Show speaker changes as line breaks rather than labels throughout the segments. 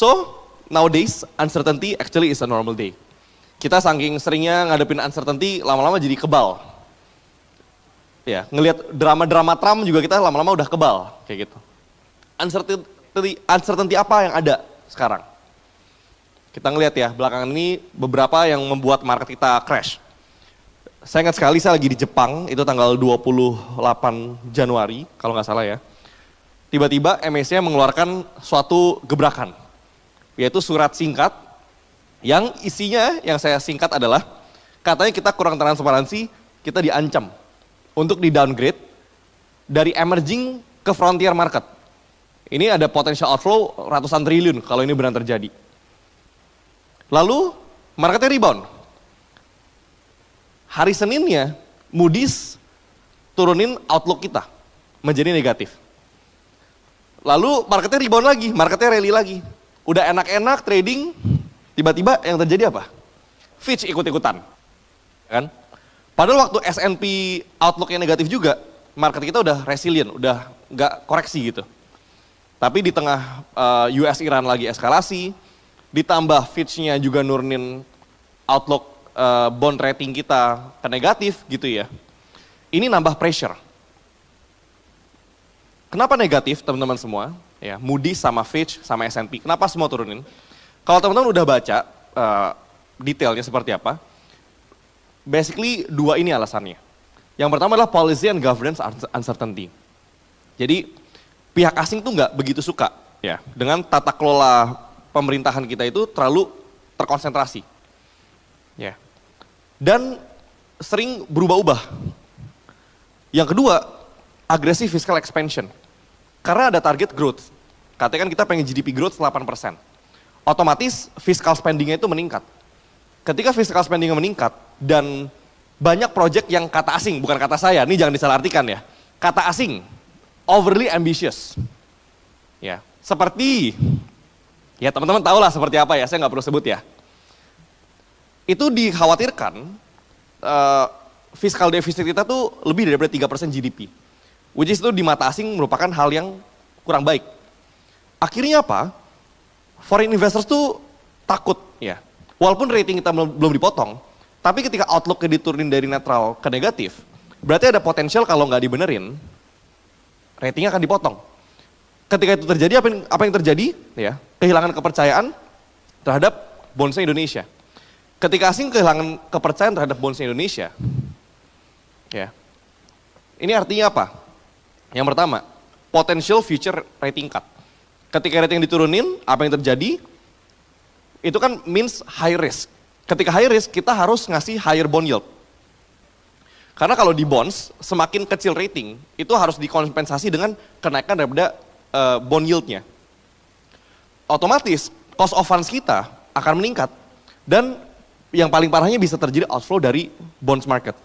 So, nowadays uncertainty actually is a normal day. Kita saking seringnya ngadepin uncertainty, lama-lama jadi kebal. Ya, ngelihat drama-drama Trump juga kita lama-lama udah kebal, kayak gitu. Uncertainty apa yang ada sekarang? Kita ngelihat ya, belakangan ini beberapa yang membuat market kita crash. Saya ingat sekali saya lagi di Jepang, itu tanggal 28 Januari, kalau nggak salah ya. Tiba-tiba MSCI mengeluarkan suatu gebrakan, yaitu surat singkat yang isinya yang saya singkat adalah katanya kita kurang transparansi, kita diancam untuk di downgrade dari emerging ke frontier market. Ini ada potential outflow ratusan triliun kalau ini benar terjadi. Lalu marketnya rebound. Hari Seninnya Moody's turunin outlook kita menjadi negatif. Lalu marketnya rebound lagi, marketnya rally lagi. Udah enak-enak trading, tiba-tiba yang terjadi apa? Fitch ikut-ikutan. Kan? Padahal waktu S&P outlooknya negatif juga, market kita udah resilient, udah nggak koreksi gitu. Tapi di tengah US-Iran lagi eskalasi, ditambah Fitch-nya juga nurunin outlook bond rating kita ke negatif gitu ya. Ini nambah pressure. Kenapa negatif teman-teman semua? Ya, Moody's sama Fitch sama S&P, kenapa semua turunin? Kalau teman-teman udah baca detailnya seperti apa, basically dua ini alasannya. Yang pertama adalah policy and governance uncertainty. Jadi pihak asing tuh nggak begitu suka ya dengan tata kelola pemerintahan kita itu terlalu terkonsentrasi. Ya. Dan sering berubah-ubah. Yang kedua, agresif fiscal expansion. Karena ada target growth. Katanya kan kita pengen GDP growth 8%. Otomatis fiscal spending-nya itu meningkat. Ketika fiscal spending-nya meningkat dan banyak project yang kata asing, bukan kata saya, ini jangan disalahartikan ya. Kata asing, overly ambitious. Ya, seperti, ya teman-teman tahu lah seperti apa ya, saya nggak perlu sebut ya. Itu dikhawatirkan fiscal deficit kita tuh lebih daripada 3% GDP. Which is itu di mata asing merupakan hal yang kurang baik. Akhirnya apa? Foreign investors tuh takut ya. Walaupun rating kita belum dipotong, tapi ketika outlook-nya diturunin dari netral ke negatif, berarti ada potensial kalau nggak dibenerin, ratingnya akan dipotong. Ketika itu terjadi, apa yang terjadi? Ya, kehilangan kepercayaan terhadap bondsnya Indonesia. Ketika asing kehilangan kepercayaan terhadap bondsnya Indonesia, ya, ini artinya apa? Yang pertama, potential future rating cut. Ketika rating diturunin, apa yang terjadi? Itu kan means high risk. Ketika high risk, kita harus ngasih higher bond yield. Karena kalau di bonds, semakin kecil rating, itu harus dikompensasi dengan kenaikan daripada bond yieldnya. Otomatis, cost of funds kita akan meningkat. Dan yang paling parahnya bisa terjadi outflow dari bonds market.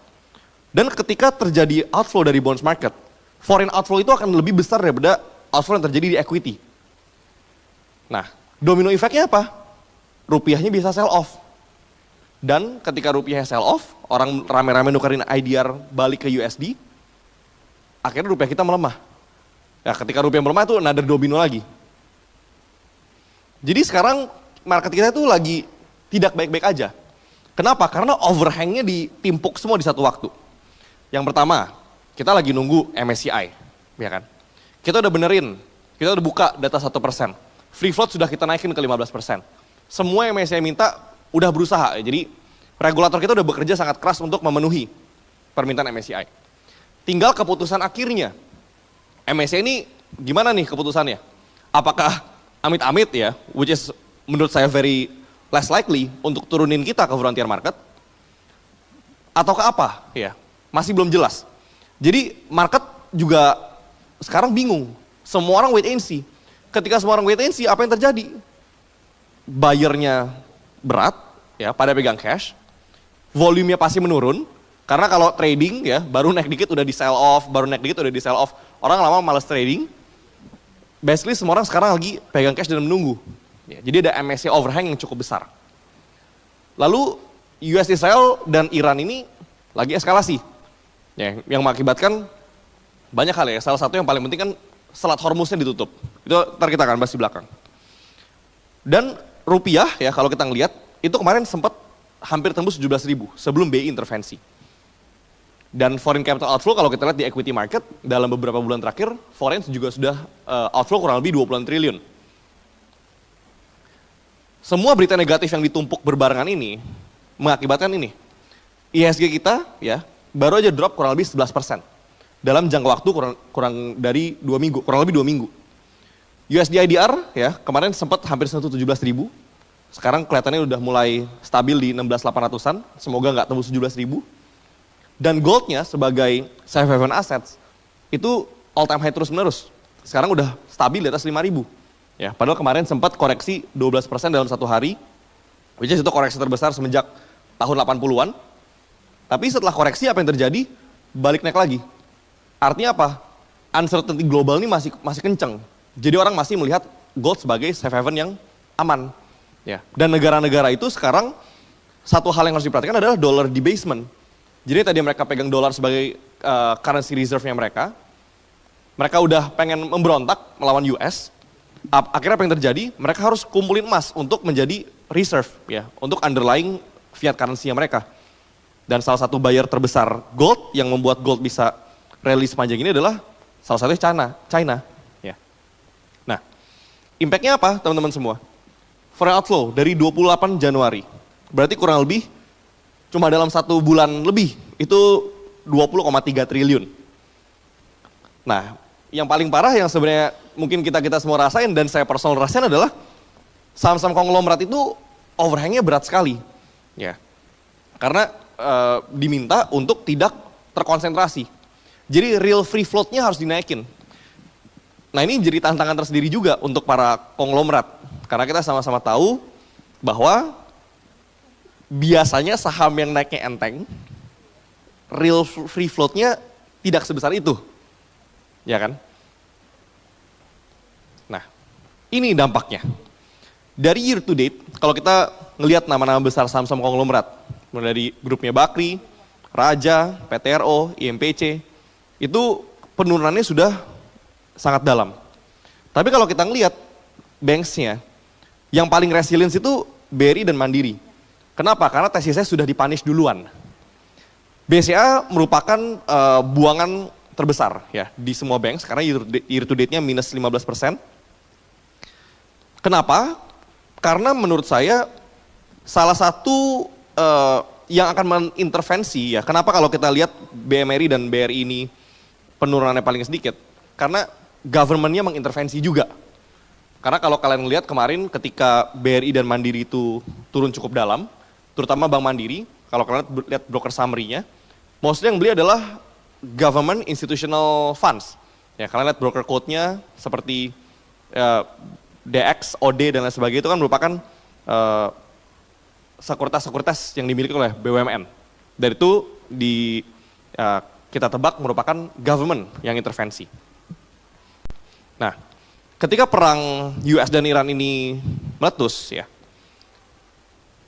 Dan ketika terjadi outflow dari bonds market, foreign outflow itu akan lebih besar daripada outflow yang terjadi di equity. Nah, domino efeknya apa? Rupiahnya bisa sell off. Dan ketika rupiahnya sell off, orang rame-rame nukerin IDR balik ke USD, akhirnya rupiah kita melemah. Ya, ketika rupiah melemah itu another domino lagi. Jadi sekarang market kita itu lagi tidak baik-baik aja. Kenapa? Karena overhangnya ditimpuk semua di satu waktu. Yang pertama, kita lagi nunggu MSCI, ya kan? Kita udah benerin, kita udah buka data 1%. Free float sudah kita naikin ke 15%. Semua yang MSCI minta udah berusaha, jadi regulator kita udah bekerja sangat keras untuk memenuhi permintaan MSCI. Tinggal keputusan akhirnya. MSCI ini gimana nih keputusannya? Apakah amit-amit ya, which is menurut saya very less likely untuk turunin kita ke frontier market? Ataukah apa? Ya, masih belum jelas. Jadi market juga sekarang bingung. Semua orang wait and see. Ketika semua orang wait and see, apa yang terjadi? Buyer-nya berat, ya pada pegang cash. Volume-nya pasti menurun. Karena kalau trading ya, baru naik dikit udah di sell off, baru naik dikit udah di sell off. Orang lama malas trading. Basically semua orang sekarang lagi pegang cash dan menunggu. Ya, jadi ada MSCI overhang yang cukup besar. Lalu US Israel dan Iran ini lagi eskalasi. Ya, yang mengakibatkan banyak hal ya. Salah satu yang paling penting kan Selat Hormuznya ditutup. Itu ntar kita akan bahas di belakang. Dan rupiah ya kalau kita ngelihat itu kemarin sempat hampir tembus 17.000 sebelum BI intervensi. Dan foreign capital outflow kalau kita lihat di equity market dalam beberapa bulan terakhir, foreign juga sudah outflow kurang lebih 20 triliun. Semua berita negatif yang ditumpuk berbarengan ini mengakibatkan ini. IHSG kita ya baru aja drop kurang lebih 11% dalam jangka waktu kurang dari 2 minggu, kurang lebih 2 minggu. USD IDR ya kemarin sempat hampir sentuh 17.000. Sekarang kelihatannya udah mulai stabil di 16.800-an, semoga nggak tembus 17.000. Dan goldnya sebagai safe haven assets itu all time high terus menerus. Sekarang udah stabil di atas 5.000. Ya, padahal kemarin sempat koreksi 12% dalam satu hari, which is itu koreksi terbesar semenjak tahun 80-an. Tapi setelah koreksi apa yang terjadi? Balik naik lagi. Artinya apa? Uncertainty global ini masih kenceng. Jadi orang masih melihat gold sebagai safe haven yang aman. Ya. Dan negara-negara itu sekarang satu hal yang harus diperhatikan adalah dollar debasement. Jadi tadi mereka pegang dolar sebagai currency reserve-nya mereka. Mereka udah pengen memberontak melawan US. Akhirnya apa yang terjadi? Mereka harus kumpulin emas untuk menjadi reserve, ya, untuk underlying fiat currency-nya mereka. Dan salah satu buyer terbesar gold yang membuat gold bisa rally sepanjang ini adalah salah satunya China. Ya. Nah, impact-nya apa teman-teman semua? Foreign outflow dari 28 Januari. Berarti kurang lebih cuma dalam 1 bulan lebih itu 20,3 triliun. Nah, yang paling parah yang sebenarnya mungkin kita semua rasain dan saya personal rasain adalah saham-saham konglomerat itu overhang-nya berat sekali. Ya. Karena diminta untuk tidak terkonsentrasi. Jadi real free float-nya harus dinaikin. Nah, ini jadi tantangan tersendiri juga untuk para konglomerat. Karena kita sama-sama tahu bahwa biasanya saham yang naiknya enteng, real free float-nya tidak sebesar itu. Ya kan? Nah, ini dampaknya. Dari year to date, kalau kita ngelihat nama-nama besar saham-saham konglomerat, mulai dari grupnya Bakri, Raja, PTRO, IMPC, itu penurunannya sudah sangat dalam. Tapi kalau kita ngelihat banks-nya, yang paling resilience itu BRI dan Mandiri. Kenapa? Karena tesisnya sudah dipunish duluan. BCA merupakan buangan terbesar ya di semua banks karena year to date-nya minus 15%. Kenapa? Karena menurut saya salah satu yang akan mengintervensi ya, kenapa kalau kita lihat BMRI dan BRI ini penurunannya paling sedikit? Karena government-nya mengintervensi juga. Karena kalau kalian lihat kemarin ketika BRI dan Mandiri itu turun cukup dalam, terutama Bank Mandiri, kalau kalian lihat broker summary-nya, mostly yang beli adalah government institutional funds. Ya, kalian lihat broker code-nya seperti DX, OD dan lain sebagainya itu kan merupakan sekuritas-sekuritas yang dimiliki oleh BUMN. Dari itu kita tebak merupakan government yang intervensi. Nah, ketika perang US dan Iran ini meletus ya,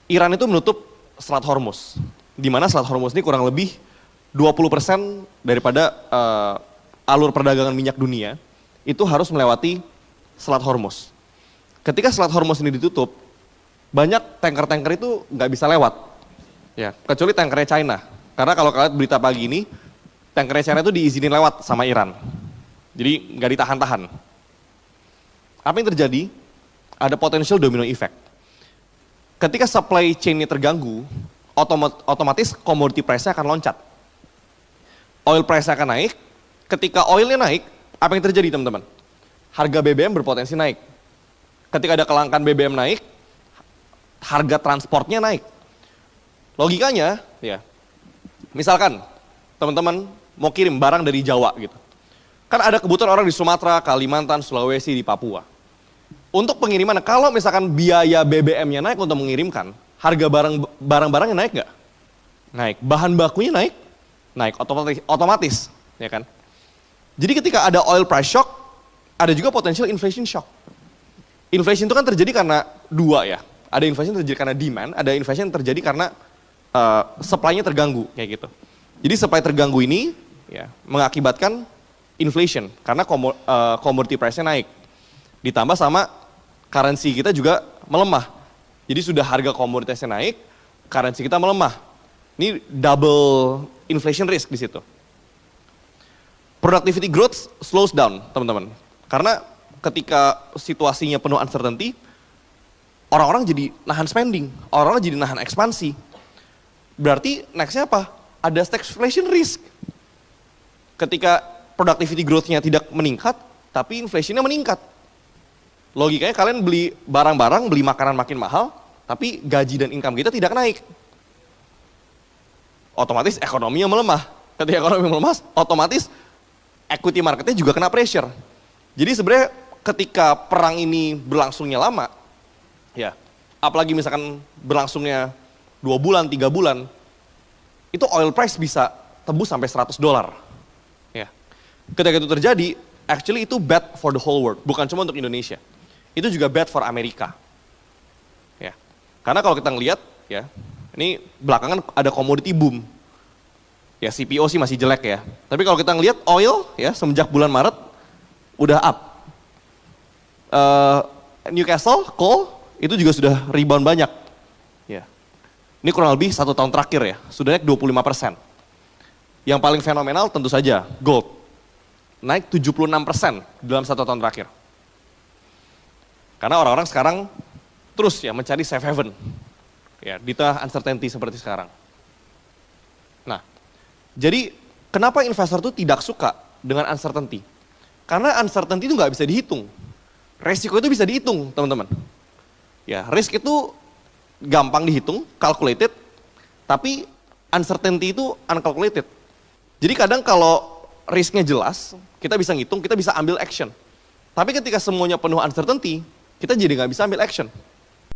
Iran itu menutup Selat Hormuz, di mana Selat Hormuz ini kurang lebih 20% daripada alur perdagangan minyak dunia itu harus melewati Selat Hormuz. Ketika Selat Hormuz ini ditutup, banyak tanker-tanker itu nggak bisa lewat, ya kecuali tankernya China. Karena kalau kalian berita pagi ini, tankernya China itu diizinin lewat sama Iran, jadi nggak ditahan-tahan. Apa yang terjadi? Ada potential domino effect. Ketika supply chain-nya terganggu, otomatis commodity price-nya akan loncat. Oil price-nya akan naik. Ketika oilnya naik, apa yang terjadi teman-teman? Harga BBM berpotensi naik. Ketika ada kelangkaan BBM naik, harga transportnya naik. Logikanya, ya, misalkan teman-teman mau kirim barang dari Jawa gitu. Kan ada kebutuhan orang di Sumatera, Kalimantan, Sulawesi, di Papua. Untuk pengiriman, kalau misalkan biaya BBM-nya naik untuk mengirimkan, harga barang-barangnya naik nggak? Naik. Bahan bakunya naik? Naik, otomatis, ya kan? Jadi ketika ada oil price shock, ada juga potential inflation shock. Inflation itu kan terjadi karena dua ya. Ada inflation terjadi karena demand, ada inflation terjadi karena supply-nya terganggu kayak gitu. Jadi supply terganggu ini ya mengakibatkan inflation karena commodity price-nya naik. Ditambah sama currency kita juga Melemah. Jadi sudah harga komoditasnya naik, currency kita melemah. Ini double inflation risk di situ. Productivity growth slows down, teman-teman. Karena ketika situasinya penuh uncertainty, orang-orang jadi nahan spending, orang-orang jadi nahan ekspansi. Berarti nextnya apa? Ada stagflation risk. Ketika productivity growth-nya tidak meningkat, tapi inflation-nya meningkat. Logikanya kalian beli barang-barang, beli makanan makin mahal, tapi gaji dan income kita tidak naik. Otomatis ekonominya melemah. Ketika ekonomi melemah, otomatis equity marketnya juga kena pressure. Jadi sebenarnya ketika perang ini berlangsungnya lama, ya, apalagi misalkan berlangsungnya 2 bulan, 3 bulan, itu oil price bisa tembus sampai $100. Ya. Ketika itu terjadi, actually itu bad for the whole world, bukan cuma untuk Indonesia. Itu juga bad for Amerika. Ya. Karena kalau kita ngelihat, ya, ini belakangan ada commodity boom. Ya CPO sih masih jelek ya. Tapi kalau kita ngelihat oil ya semenjak bulan Maret udah up. Newcastle, coal itu juga sudah rebound banyak. Ya. Ini kurang lebih 1 tahun terakhir ya, sudah naik 25%. Yang paling fenomenal tentu saja gold. Naik 76% dalam 1 tahun terakhir. Karena orang-orang sekarang terus ya mencari safe haven. Ya, di tengah uncertainty seperti sekarang. Nah, jadi kenapa investor itu tidak suka dengan uncertainty? Karena uncertainty itu nggak bisa dihitung. Resiko itu bisa dihitung, teman-teman. Ya, risk itu gampang dihitung, calculated, tapi uncertainty itu uncalculated. Jadi kadang kalau risknya jelas, kita bisa ngitung, kita bisa ambil action. Tapi ketika semuanya penuh uncertainty, kita jadi nggak bisa ambil action.